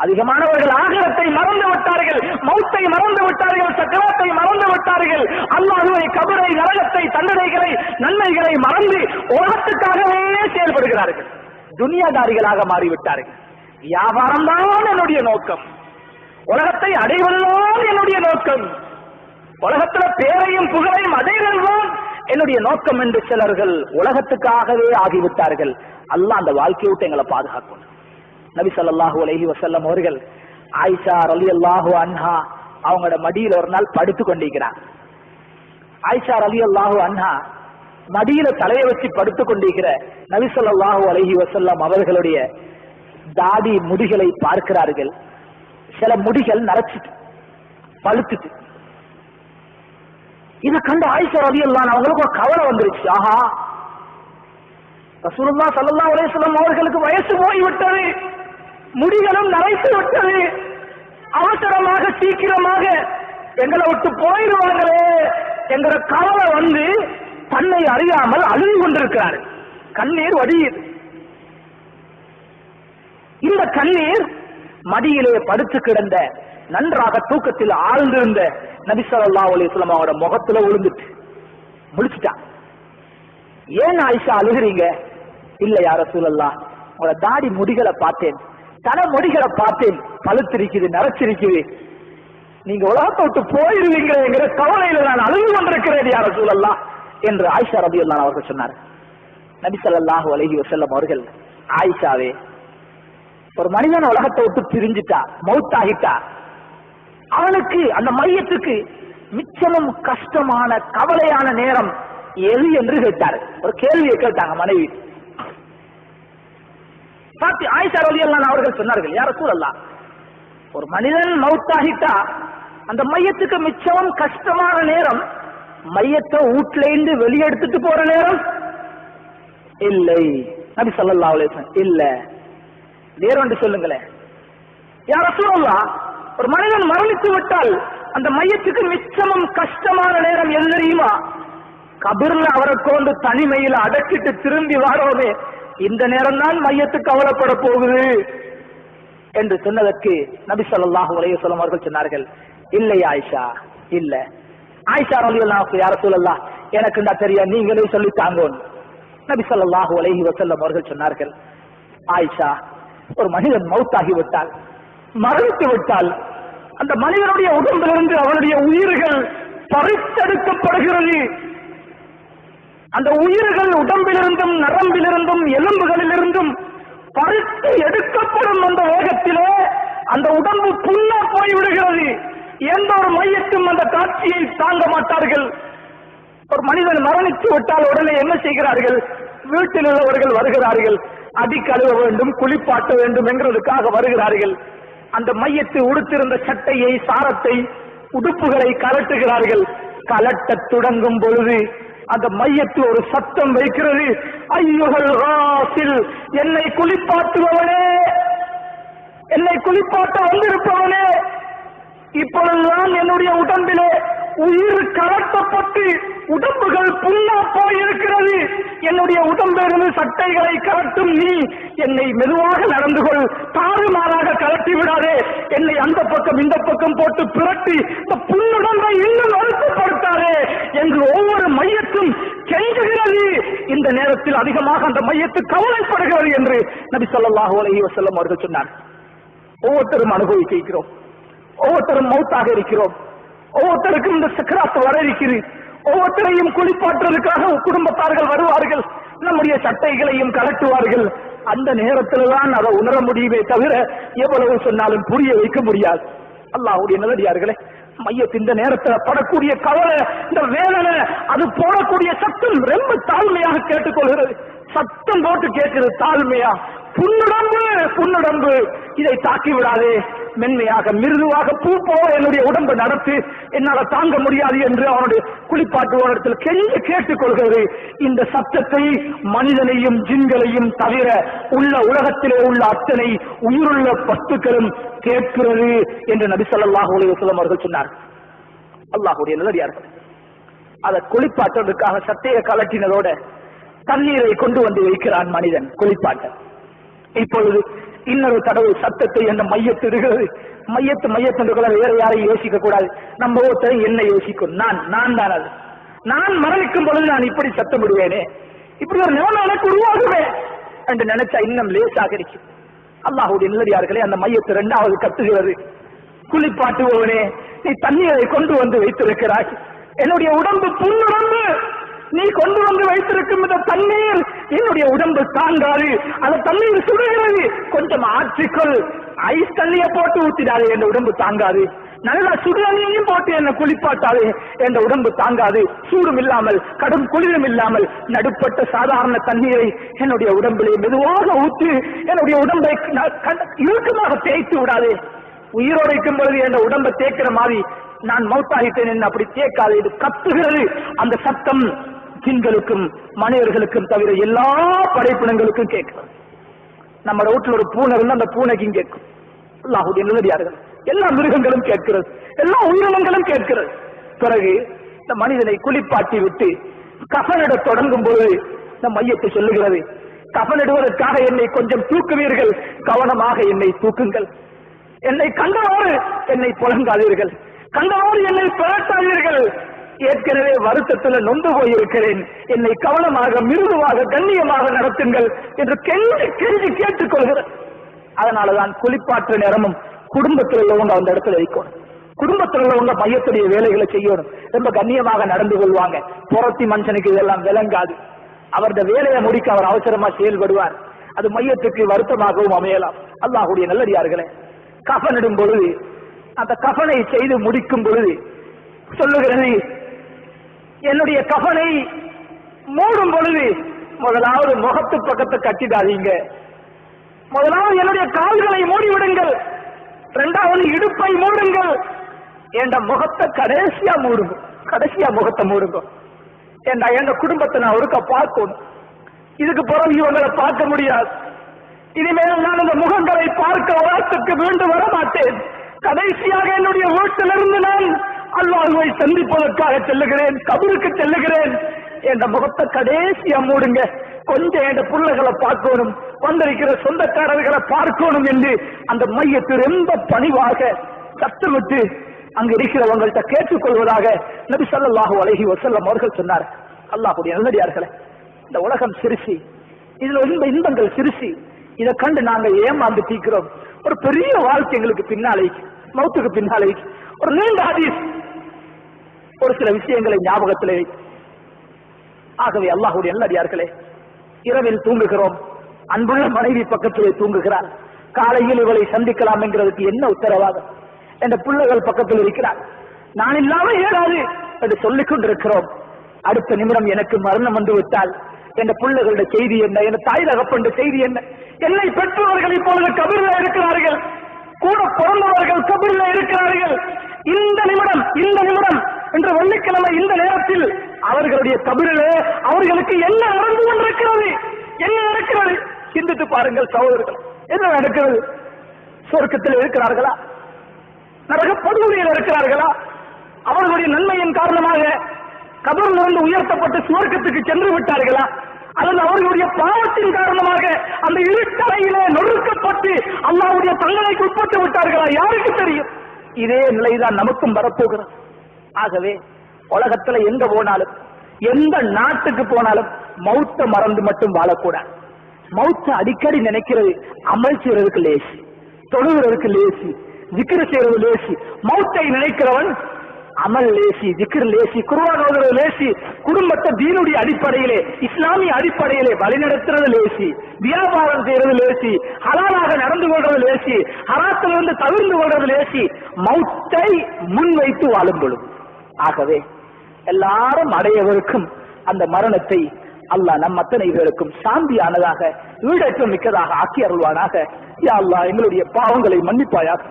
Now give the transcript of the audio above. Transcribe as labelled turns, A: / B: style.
A: அதிகமானவர்கள் ஆகிரத்தை மறந்து விட்டார்கள், மௌத்தை மறந்து விட்டார்கள், சக்கரத்தை மறந்து விட்டார்கள், அல்லாஹ்வை, கபரை, நரகத்தை, தண்டனைகளை, நன்மைகளை மறந்து உலகத்துக்காகவே செயல்படுகிறார்கள். துனியாதாரிகளாக மாறிவிட்டார்கள். வியாபாரம் தான் என்னுடைய நோக்கம், உலகத்தை அடைவதுதான் என்னுடைய நோக்கம், உலகத்துல பேரையும் புகழையும் அடைவதுதான் என்னுடைய நோக்கம் என்று சிலர்கள் உலகத்துக்காகவே ஆகிவிட்டார்கள். அல்லாஹ் அந்த வாழ்க்கையை விட்டு எங்களை பாதுகாக்கும். நபி ஸல்லல்லாஹு அலைஹி வஸல்லம் அவர்கள் ஆயிஷா ரலியல்லாஹு அன்ஹா அவங்களோட மடியில ஒரு நாள் படுத்து கொண்டிருக்கிறார். ஆயிஷா ரலியல்லாஹு அன்ஹா மடியில தலையை வச்சு படுத்து கொண்டிருக்கிற நபி ஸல்லல்லாஹு அலைஹி வஸல்லம் அவர்களுடைய தாடி முடிகளை பார்க்கிறார்கள். சில முடிகள் நரைச்சிட்டு பழுத்துட்டு. இதை கண்டு ஆயிஷா ரலியல்லாஹு அன்ஹா அவங்களுக்கு ஒரு கவலை வந்துருச்சு. ஆஹா, ரசூலுல்லாஹ் ஸல்லல்லாஹு அலைஹி வஸல்லம் அவர்களுக்கு வயசு போய்விட்டது, முடிகளும் நரைத்து விட்டது, அவசரமாக சீக்கிரமாக எங்களை விட்டு போயிடுவாங்களே என்கிற கவலை வந்து தன்னை அறியாமல் அழுது கொண்டிருக்கிறார். கண்ணீர் வடியுது. இந்த கண்ணீர் மடியிலே படுத்து கிடந்த நன்றாக தூக்கத்தில் ஆழ்ந்திருந்த நபி ஸல்லல்லாஹு அலைஹி வஸல்லம் அவரோட முகத்துல விழுந்துட்டு முடிச்சுட்டா. ஏன் ஆயிஷா அழுகிறீங்க? இல்ல யா ரசூலல்லாஹ், உங்களோட தாடி முடிகளை பார்த்தேன், தலை முடிகளை பார்த்தேன், பழுத்திருக்குது, நரைச்சிருக்குது, நீங்க உலகத்தை விட்டு போயிருவீங்கிற கவலையில நான் அழுது கொண்டிருக்கிறேன் யா ரசூலல்லாஹ் என்று ஆயிஷா ரலியல்லாஹு அன்ஹா அவர்கள் சொன்னார். நபி ஸல்லல்லாஹு அலைஹி வஸல்லம் அவர்கள், ஆயிஷாவே, ஒரு மனிதன் உலகத்தை விட்டு பிரிஞ்சுட்டா, மௌத்தாகிட்டா, அவனுக்கு அந்த மையத்துக்கு மிச்சமும் கஷ்டமான கவலையான நேரம் எது என்று கேட்டார். ஒரு கேள்வியை கேட்டாங்க மனைவி. ஆயிஷா ரலியல்லாஹு அன்ஹா அவர்கள் சொன்னார்கள், யா ரசூலல்லாஹ், ஒரு மனிதன் மௌத்தாகிட்டா அந்த மையத்துக்கு மிச்சமும் கஷ்டமான நேரம் மையத்தை வீட்டுல இருந்து வெளியெடுத்துட்டு போற நேரம் இல்லை. நபி ஸல்லல்லாஹு அலைஹி வஸல்லம், இல்ல, வேறொன்று சொல்லுங்களேன். யா ரசூலல்லாஹ், ஒரு மனிதன் மரணித்து விட்டால் அந்த மையத்துக்கு மிச்சமும் கஷ்டமான நேரம் எது தெரியுமா? கபர்ல அவரை கொண்டு தனிமையில அடக்கிட்டு திரும்பி வாரோமே, இந்த நேரம் தான் மையத்துக்கு கவலைப்பட போகுது என்று சொன்னதற்கு நபி ஸல்லல்லாஹு அலைஹி வஸல்லம் அவர்கள் சொன்னார்கள், இல்லை ஆயிஷா, இல்ல. ஆயிஷா ரலியல்லாஹு அன்ஹா, யா ரசூலல்லாஹ், எனக்கு தான் தெரியும், நீங்களே சொல்லி தாங்கோன்னு நபி ஸல்லல்லாஹு அலைஹி வஸல்லம் அவர்கள் சொன்னார்கள், ஆயிஷா, ஒரு மனிதன் மௌத்தாகி விட்டால், மரணித்து விட்டால், அந்த மனிதனுடைய உடம்பிலிருந்து அவனுடைய உயிர்கள் பறித்தெடுக்கப்படுகிறது. அந்த உயிர்கள் உடம்பிலிருந்தும் நரம்பிலிருந்தும் எலும்புகளிலிருந்தும் பறித்து எடுக்கப்படும் அந்த வேகத்திலே அந்த உடம்பு புண்ணா போய்விடுகிறது. எந்த ஒரு மையத்தும் அந்த காட்சியை தாங்க மாட்டார்கள். ஒரு மனிதன் மரணித்து விட்டால் உடனே என்ன செய்கிறார்கள்? வீட்டில் உள்ளவர்கள் வருகிறார்கள், அடி கழுவ வேண்டும், குளிப்பாட்ட வேண்டும் என்கிறதுக்காக வருகிறார்கள். அந்த மையத்தை உடுத்திருந்த சட்டையை, சாரத்தை, உடுப்புகளை கலட்டுகிறார்கள். கலட்ட தொடங்கும் பொழுது அந்த மையத்து ஒரு சத்தம் வைக்கிறது, ஐயுகள் ராசில், என்னை குளிப்பாட்டுபவனே, என்னை குளிப்பாட்ட வந்திருப்பவனே, இப்பொழுதுதான் என்னுடைய உடம்பிலே உயிர் கலட்டப்பட்டு உடம்புகள் புண்ணா போயிருக்கிறது. என்னுடைய உடம்பிலிருந்து சட்டைகளை கலட்டும் நீ என்னை மெதுவாக நடந்து கொள், தாறுமாறாக கலட்டி விடாதே, என்னை அந்த பக்கம் இந்த பக்கம் போட்டு பிரட்டி இந்த புண்ணுடம்பை இன்னும் அழுத்தப்படுத்தாதே என்று ஒவ்வொரு மையத்தும் கெஞ்சுகிறது. இந்த நேரத்தில் அதிகமாக அந்த மையத்து கவலைப்படுகிறது என்று நபி ஸல்லல்லாஹு அலைஹி வஸல்லம் அவர்கள் சொன்னார். ஒவ்வொருத்தரும் அனுபவிக்கிறோம், ஒவ்வொருத்தரும் மௌத்தாக இருக்கிறோம், ஒவ்வொருத்தருக்கும் இந்த சக்கராத்து வர இருக்கிறது. ஒவ்வொருத்தரையும் குளிப்பாற்றுவதற்காக குடும்பத்தார்கள் வருவார்கள், நம்முடைய சட்டைகளையும் கலட்டுவார்கள். அந்த நேரத்தில் தான் அதை உணர முடியுமே தவிர எவ்வளவு சொன்னாலும் புரிய வைக்க முடியாது. அல்லாஹ்வுடைய நல்லடியார்களே, மையத்து இந்த நேரத்தில் படக்கூடிய கவலை, இந்த வேதனை, அது போடக்கூடிய சத்தம் ரொம்ப தாழ்மையாக கேட்டுக்கொள்கிறது. சத்தம் போட்டு கேட்கிறது தாழ்மையா, புண்ணுடம்பு புண்ணுடம்பு, இதை தாக்கி விடாதே, மென்மையாக மிருதுவாக பூ போல என்னுடைய உடம்பு நடத்து, என்னால தாங்க முடியாது என்று அவனுடைய குளிப்பாட்டுவனிடத்தில் கெஞ்சு கேட்டுக் கொள்கிறது. இந்த சத்தத்தை மனிதனையும் ஜின்களையும் தவிர உள்ள உலகத்திலே உள்ள அத்தனை உயிருள்ள வஸ்துக்களும் கேட்கிறது என்று நபி ஸல்லல்லாஹு அலைஹி வஸல்லம் அவர்கள் சொன்னார். அல்லாஹ்வுடைய நல்லடியார்கள், அதை குளிப்பாட்டுவதற்காக சட்டையை கலட்டினதோட தண்ணீரை கொண்டு வந்து வைக்கிறான் மனிதன் குளிப்பாட்ட. இப்பொழுது இன்னொரு தடவை சத்தத்தை என்ன மையத்திடுகிறது. மையத்து வேற யாரையும் யோசிக்க கூடாது. நம்ம ஒருத்தரை என்ன யோசிக்கும்? நான் தான் அது. நான் மரணிக்கும் பொழுது நான் இப்படி சத்தம் விடுவேனே, இப்படி ஒரு நிலைமை எனக்கு உருவாகுவேன் என்று நினைச்சா இன்னும் லேசாக இருக்கு. அல்லாஹ்வுடைய நல்லடியார்களே, அந்த மையத்து இரண்டாவது கத்துகிறது, குளிப்பாட்டுவோனே, நீ தண்ணீரை கொண்டு வந்து வைத்திருக்கிறாய், என்னுடைய உடம்பு புண்ணுடம்பு, நீ கொண்டு வந்து வைத்திருக்கும் இந்த தண்ணீர் என்னுடைய உடம்பு தாங்காது, அந்த தண்ணீர் சுடுகிறது, கொஞ்சம் ஆற்றிக்கொள், ஐஸ் தண்ணியை போட்டு ஊத்திடாது, என் உடம்பு தாங்காது, நல்ல சுடு தண்ணியையும் போட்டு என்ன குளிப்பாட்டாது, என் உடம்பு தாங்காது, சூடும் இல்லாமல் கடும் குளிரும் இல்லாமல் நடுப்பட்ட சாதாரண தண்ணீரை என்னுடைய உடம்பிலே மெதுவாக ஊற்றி என்னுடைய உடம்பை இறுக்கமாக தேய்த்து விடாது, உயிரோடு இருக்கும் பொழுது என் உடம்பை தேய்க்கிற மாதிரி நான் மௌத்தாகிட்டேன் என்ன அப்படி தேய்க்காது. இது கத்துகிறது. அந்த சத்தம் ஜின்களுக்கும் மனிதர்களுக்கும் தவிர எல்லா படைப்பினங்களுக்கும் கேட்கிறது. நம்ம வீட்டில் ஒரு பூனை இருந்து அந்த பூனைக்கும் கேட்கும். அல்லாஹ்வுடைய நல்லடியார்கள், எல்லா மிருகங்களும் கேட்கிறது, எல்லா உயிரினங்களும் கேட்கிறது. பிறகு இந்த மனிதனை குளிப்பாட்டி விட்டு கஃனிட தொடங்கும் போது இந்த மையத்தை சொல்லுகிறது, கஃனிடுவதற்காக என்னை கொஞ்சம் தூக்குவீர்கள், கவனமாக என்னை தூக்குங்கள், என்னை கண்டவாறு என்னை புலங்காதீர்கள், கண்டவாறு என்னை பிறட்டாதீர்கள், ஏற்கனவே வருத்தத்தில் நொந்து போயிருக்கிறேன், என்னை கவனமாக மிருதுவாக கண்ணியமாக நடத்துங்கள் என்று கெஞ்சி கெஞ்சி கேட்டுக்கொள்கிறார். அதனாலதான் குளிப்பாற்ற நேரமும் குடும்பத்தில் உள்ளவங்க அந்த இடத்துல வைக்கணும், குடும்பத்தில் உள்ளவங்க மையத்துடைய வேலைகளை செய்யணும், ரொம்ப கண்ணியமாக நடந்து கொள்வாங்க. புறத்தி மனுஷனுக்கு இதெல்லாம் விளங்காது, அவருடைய வேலையை முடிக்க அவர் அவசரமா செயல்படுவார், அது மையத்துக்கு வருத்தமாகவும் அமையலாம். அல்லாஹ்வுடைய நல்லடியார்களே, கஃனிடும் பொழுது அந்த கஃனை செய்து முடிக்கும் பொழுது சொல்லுகிறது, என்னுடைய கஃனை மூடும் பொழுது முதலாவது முகத்து பக்கத்தை கட்டிடாதீங்க, முதலாவது என்னுடைய கால்களை மூடிவிடுங்கள், இரண்டாவது இடுப்பை மூடுங்கள், என்ற முகத்தை கடைசியா மூடுங்க, கடைசியா முகத்தை மூடுங்க. ஏண்டா எங்க குடும்பத்தை நான் ஒருக்க பார்க்கணும், இதுக்கு பிறகு இவங்களை பார்க்க முடியாது, இனிமேல் நான் இந்த முகங்களை பார்க்க வாரத்துக்கு மீண்டும் வர மாட்டேன், கடைசியாக என்னுடைய வீட்டிலிருந்து நான் அல்லாஹ்வை சந்திப்பதற்காக செல்லுகிறேன், கபருக்கு செல்லுகிறேன், என்ற முகத்தை கடைசியா மூடுங்க, கொஞ்சம் என் பிள்ளைகளை பார்க்கணும், வந்திருக்கிற சொந்தக்காரர்களை பார்க்கணும் என்று அந்த மையத்தில் ரொம்ப பணிவாக சத்தமிட்டு அங்கு இருக்கிறவங்கள்ட்ட கேட்டுக்கொள்வதாக நபி ஸல்லல்லாஹு அலைஹி வஸல்லம் அவர்கள் சொன்னார். அல்லாஹ்வுடைய நல்லடியார்களே, இந்த உலகம் சிறுசி, இதுல இன்பங்கள் சிறுசி, இதை கண்டு நாங்க ஏமாந்து தீக்கிறோம். ஒரு பெரிய வாழ்க்கை எங்களுக்கு பின்னாலே, மௌத்துக்கு பின்னாலே ஒரு நீண்ட ஹதீஸ், ஒரு சில விஷயங்களை ஞாபகத்திலே. ஆகவே அல்லாஹ்வுடைய நல்லடியார்களே, இரவில் தூங்குகிறோம், அன்புள்ள மனைவி பக்கத்திலே தூங்குகிறார், காலையில் இவளை சந்திக்கலாம் என்கிறதுக்கு என்ன உத்தரவாதம்? என்ற பிள்ளைகள் பக்கத்தில் இருக்கிறார், நான் இல்லாமல் ஏறாது என்று சொல்லிக் கொண்டிருக்கிறோம். அடுத்த நிமிடம் எனக்கு மரணம் வந்து விட்டால் என்ற பிள்ளைகளுடைய செய்தி என்ன, என் தாய் தகப்பன் செய்தி என்ன? என்னை பெற்றவர்கள் இப்பொழுது கபரில் இருக்கிறார்கள், கூட பிறந்தவர்கள் கபரில் இருக்கிறார்கள். இந்த நிமிடம் என்ற வெள்ளிக்கிழமை இந்த நேரத்தில் அவர்களுடைய கபரிலே அவர்களுக்கு என்ன நடந்து கொண்டிருக்கிறது, என்ன நடக்கிறது? சிந்தித்து பாருங்கள் சகோதரர்கள், என்ன நடக்கிறது? சொர்க்கத்தில் இருக்கிறார்களா, நரக படுகொலையில் இருக்கிறார்களா? அவர்களுடைய நன்மையின் காரணமாக கபரிலிருந்து உயர்த்தப்பட்டு சுவர்க்கத்துக்கு சென்று விட்டார்களா, அல்லது அவர்களுடைய பாவத்தின் காரணமாக அந்த இருட்டறையிலே நொறுக்கப்பட்டு அல்லாஹ்வுடைய தண்டனைக்கு உட்பட்டு விட்டார்களா? யாருக்கு தெரியும்? இதே நிலைதான் நமக்கும் வரப்போகிறது. ஆகவே உலகத்துல எங்க போனாலும், எந்த நாட்டுக்கு போனாலும் மௌத்த மறந்து மட்டும் வாழக்கூடாது. மௌத்த அடிக்கடி நினைக்கிறது அமல் செய்யறதுக்கு லேசி, தொழுகிறதுக்கு லேசி, ஜிக்ர் செய்யறது லேசி. மௌத்தை நினைக்கிறவன் அமல் லேசி, ஜிக்ர் லேசி, குர்ஆன் ஓதுறது லேசி, குடும்பத்தை தீனுடைய அடிப்படையிலே இஸ்லாமிய அடிப்படையிலே வழிநடத்துறது லேசி, வியாபாரம் செய்யறது லேசி, ஹலாலாக நடந்து கொள்றது லேசி, ஹராத்திலிருந்து தவிர்ந்து கொள்றது லேசி, மௌத்தை முன்வைத்து வாழும் பொழுது. ஆகவே எல்லாரும் அடையவருக்கும் அந்த மரணத்தை அல்லாஹ் நம் அத்தனை பேருக்கும் சாந்தியானதாக ஈடற்ற மிக்கதாக ஆக்கி அருள்வானாக. யா அல்லாஹ் எங்களுடைய பாவங்களை மன்னிப்பாயாக.